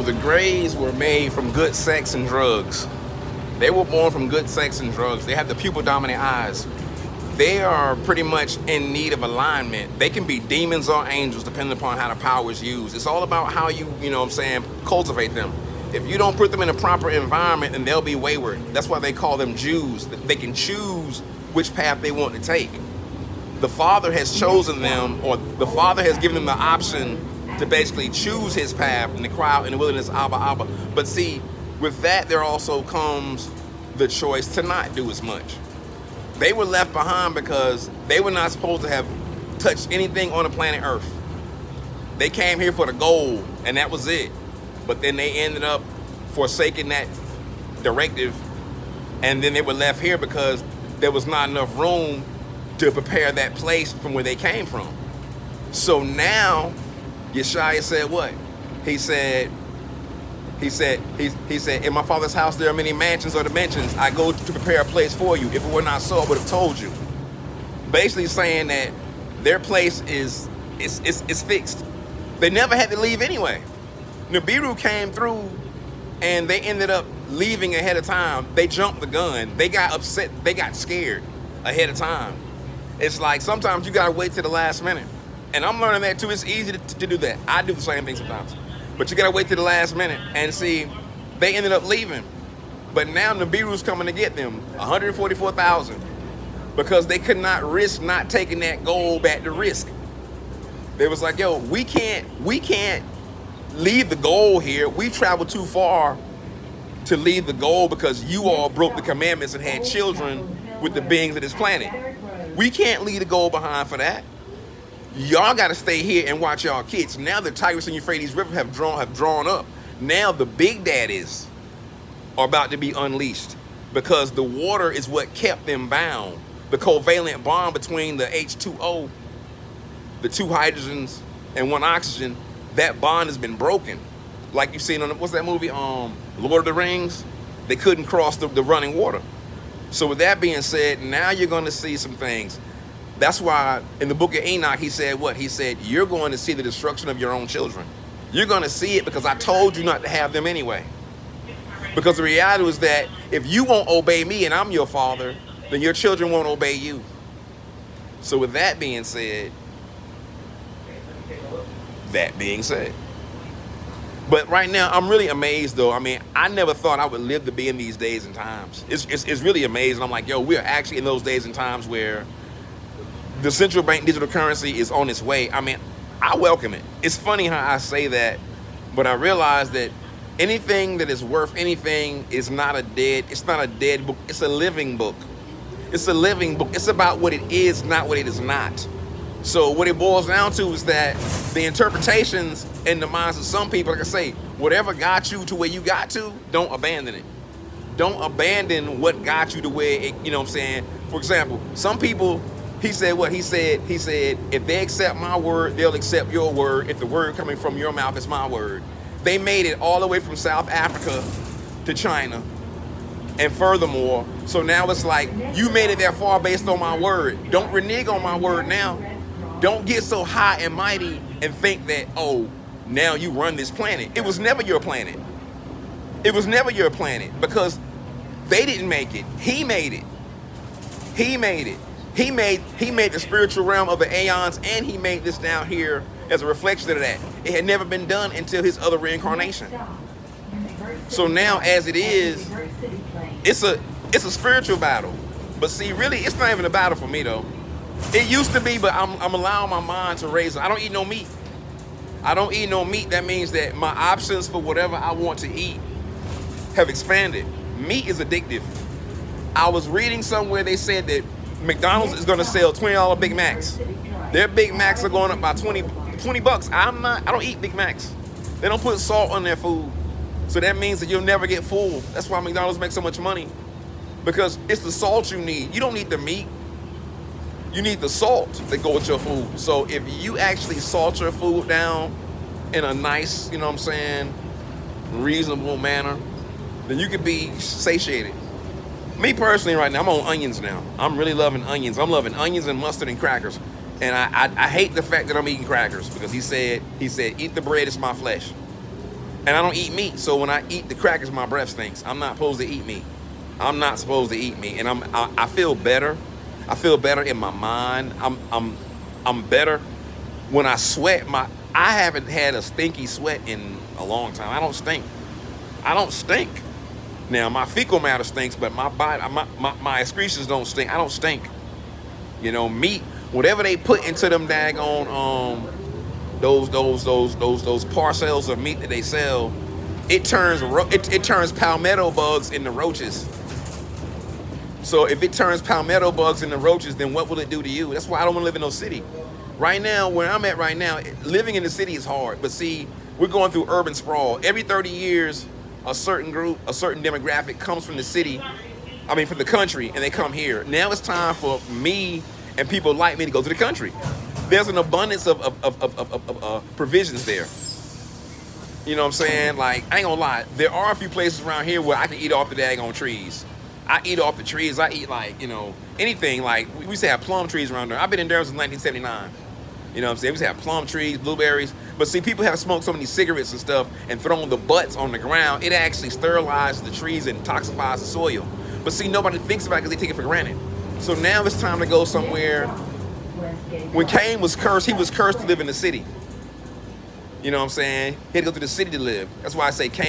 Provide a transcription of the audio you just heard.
the GReYS were made from good sex and drugs. They were born from good sex and drugs. They have the pupil dominant eyes. They are pretty much in need of alignment. They can be demons or angels depending upon how the power is used. It's all about how you know what I'm saying, cultivate them. If you don't put them in a proper environment, then they'll be wayward. That's why they call them Jews. They can choose which path they want to take. The Father has chosen them, or the Father has given them the option to basically choose his path and to cry out in the wilderness, Abba, Abba. But see, with that, there also comes the choice to not do as much. They were left behind because they were not supposed to have touched anything on the planet Earth. They came here for the gold, and that was it. But then they ended up forsaking that directive, and then they were left here because there was not enough room to prepare that place from where they came from. So now, Yeshua said what? He said, in my Father's house there are many mansions or dimensions. I go to prepare a place for you. If it were not so, I would have told you. Basically saying that their place is fixed. They never had to leave anyway. Nibiru came through and they ended up leaving ahead of time. They jumped the gun. They got upset. They got scared ahead of time. It's like sometimes you gotta wait till the last minute. And I'm learning that too. It's easy to do that. I do the same thing sometimes. But you gotta wait till the last minute. And see, they ended up leaving. But now Nibiru's coming to get them, 144,000. Because they could not risk not taking that gold back to risk. They was like, yo, we can't leave the goal here. We traveled too far to leave the goal because you all broke the commandments and had children with the beings of this planet. We can't leave the goal behind for that. Y'all got to stay here and watch y'all kids. Now the Tigris and Euphrates River have drawn up. Now the big daddies are about to be unleashed because the water is what kept them bound. The covalent bond between the H2O, the two hydrogens and one oxygen, that bond has been broken. Like you've seen on, what's that movie, Lord of the Rings? They couldn't cross the running water. So with that being said, now you're going to see some things. That's why in the book of Enoch, he said what? He said, you're going to see the destruction of your own children. You're going to see it because I told you not to have them anyway. Because the reality was that if you won't obey me and I'm your father, then your children won't obey you. So with that being said, but right now, I'm really amazed, though. I mean, I never thought I would live to be in these days and times. It's really amazing. I'm like, yo, we're actually in those days and times where the central bank digital currency is on its way. I mean, I welcome it. It's funny how I say that, but I realize that anything that is worth anything is not a dead book. It's a living book. It's a living book. It's about what it is, not what it is not. So what it boils down to is that the interpretations in the minds of some people, like I say, whatever got you to where you got to, don't abandon it. Don't abandon what got you to where it, you know what I'm saying? For example, some people, he said what? He said, if they accept my word, they'll accept your word. If the word coming from your mouth is my word. They made it all the way from South Africa to China. And furthermore, so now it's like, you made it that far based on my word. Don't renege on my word now. Don't get so high and mighty and think that, oh, now you run this planet. It was never your planet. It was never your planet because they didn't make it. He made it. He made it. He made the spiritual realm of the aeons, and he made this down here as a reflection of that. It had never been done until his other reincarnation. So now as it is, it's a spiritual battle. But see, really, it's not even a battle for me though. It used to be, but I'm allowing my mind to raise. I don't eat no meat. I don't eat no meat. That means that my options for whatever I want to eat have expanded. Meat is addictive. I was reading somewhere they said that McDonald's is going to sell $20 Big Macs. Their Big Macs are going up by 20 bucks. I don't eat Big Macs. They don't put salt on their food. So that means that you'll never get full. That's why McDonald's makes so much money. Because it's the salt you need. You don't need the meat. You need the salt that go with your food. So if you actually salt your food down in a nice, you know what I'm saying, reasonable manner, then you could be satiated. Me personally right now, I'm on onions now. I'm really loving onions. I'm loving onions and mustard and crackers. And I hate the fact that I'm eating crackers because he said, eat the bread, it's my flesh. And I don't eat meat, so when I eat the crackers, my breath stinks. I'm not supposed to eat meat. I'm not supposed to eat meat, and I feel better. I feel better in my mind. I'm better when I sweat. I haven't had a stinky sweat in a long time. I don't stink. I don't stink. Now my fecal matter stinks, but my body, my excretions don't stink. I don't stink. You know, meat, whatever they put into them daggone those parcels of meat that they sell, it turns palmetto bugs into roaches. So if it turns palmetto bugs into roaches, then what will it do to you? That's why I don't want to live in no city. Right now, where I'm at right now, living in the city is hard. But see, we're going through urban sprawl. Every 30 years, a certain group, a certain demographic comes from the city, from the country, and they come here. Now it's time for me and people like me to go to the country. There's an abundance of provisions there. You know what I'm saying? Like, I ain't gonna lie, there are a few places around here where I can eat off the daggone trees. I eat off the trees. I eat, like, you know, anything. Like, we used to have plum trees around there. I've been in there since 1979. You know what I'm saying? We used to have plum trees, blueberries. But see, people have smoked so many cigarettes and stuff and thrown the butts on the ground, it actually sterilizes the trees and toxifies the soil. But see, nobody thinks about it because they take it for granted. So now it's time to go somewhere. When Cain was cursed, he was cursed to live in the city. You know what I'm saying? He had to go to the city to live. That's why I say Cain